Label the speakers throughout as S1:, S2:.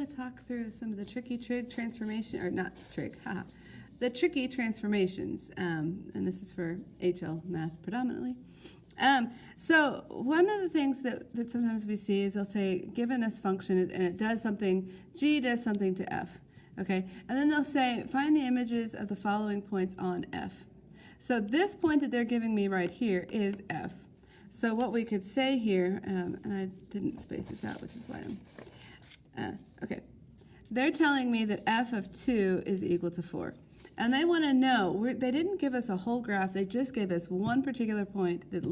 S1: want to talk through some of the tricky trig transformation, or not trig, haha, the tricky transformations, and this is for HL math predominantly. So one of the things that sometimes we see is they'll say, given this function, and it does something, G does something to F, okay? And then they'll say, find the images of the following points on F. So this point that they're giving me right here is F. So what we could say here, and I didn't space this out, which is why I'm, okay. They're telling me that F of 2 is equal to 4. And they want to know, they didn't give us a whole graph, they just gave us one particular point that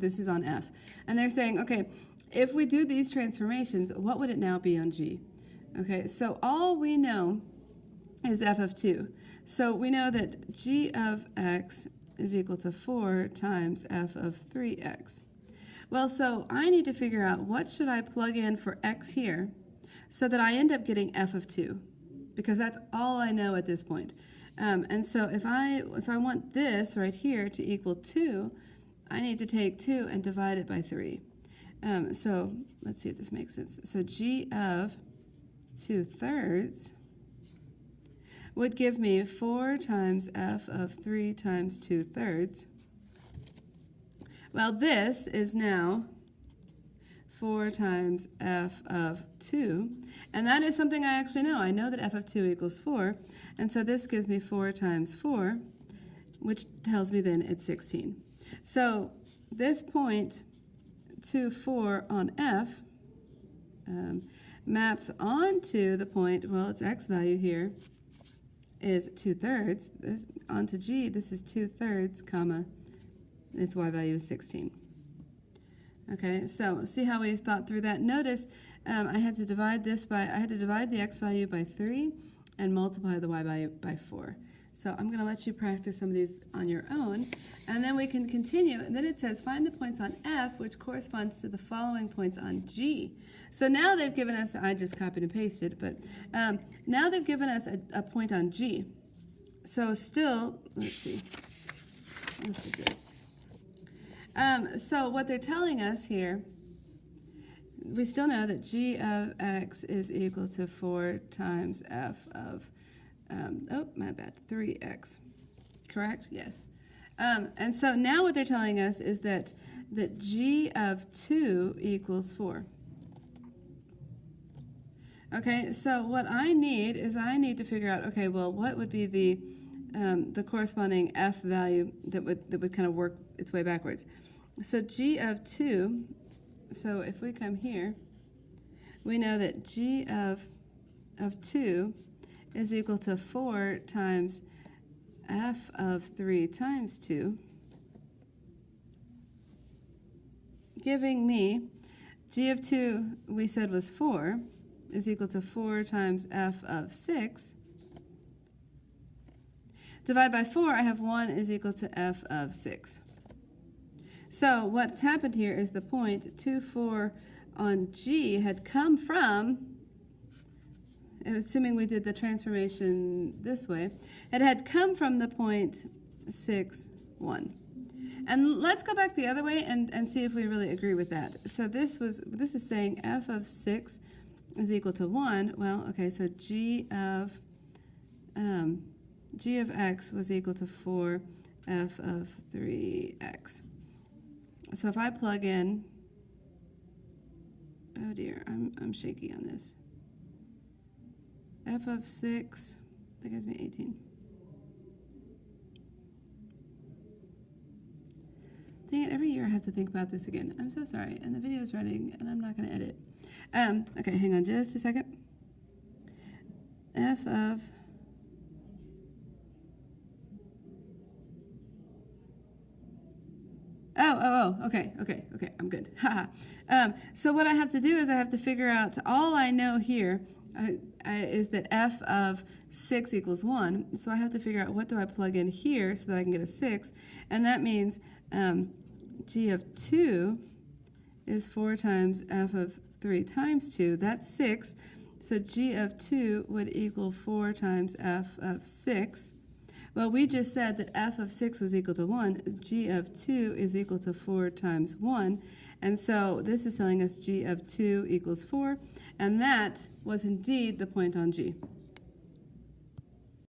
S1: this is on F. And they're saying, okay, if we do these transformations, what would it now be on G? Okay, so all we know is F of 2. So we know that G of x is equal to 4 times F of 3x. Well, so I need to figure out what should I plug in for x here so that I end up getting F of 2, because that's all I know at this point. And so if I want this right here to equal 2, I need to take 2 and divide it by 3. So let's see if this makes sense. So G of 2/3 would give me 4 times F of 3 times 2/3. Well, this is now 4 times F of 2, and that is something I actually know. I know that F of 2 equals 4, and so this gives me 4 times 4, which tells me then it's 16. So this point 2, 4 on F maps onto the point, well, its x value here is 2/3. This onto G, this is 2/3, comma, its y value is 16. Okay, so see how we thought through that. Notice I had to divide the x value by 3 and multiply the y value by 4. So I'm going to let you practice some of these on your own, and then we can continue. And then it says, find the points on F, which corresponds to the following points on G. So now they've given us, I just copied and pasted, but now they've given us a point on G. So still, let's see. This is good. So what they're telling us here, we still know that G of x is equal to 4 times F of, 3x. Correct? Yes. And so now what they're telling us is that G of 2 equals 4. Okay, so what I need is to figure out, okay, well, what would be the corresponding F value that would kind of work its way backwards. So G of 2, so if we come here, we know that G of 2 is equal to 4 times F of 3 times 2, giving me G of 2, we said was 4, is equal to 4 times F of 6. Divide by 4, I have 1 is equal to F of 6. So what's happened here is the point 2, 4 on G had come from, assuming we did the transformation this way, it had come from the point 6, 1. And let's go back the other way and see if we really agree with that. So this is saying F of 6 is equal to 1. Well, okay, so G of x was equal to 4 F of 3x. So if I plug in, oh dear, I'm shaky on this. F of 6, that gives me 18. Dang it, every year I have to think about this again. I'm so sorry, and the video is running, and I'm not going to edit. Okay, hang on just a second. F of, okay, I'm good. So what I have to do is I have to figure out, all I know here is that F of 6 equals 1, so I have to figure out what do I plug in here so that I can get a 6, and that means G of 2 is 4 times F of 3 times 2, that's 6, so G of 2 would equal 4 times F of 6. Well, we just said that F of 6 was equal to 1. G of 2 is equal to 4 times 1. And so this is telling us g of 2 equals 4, and that was indeed the point on G.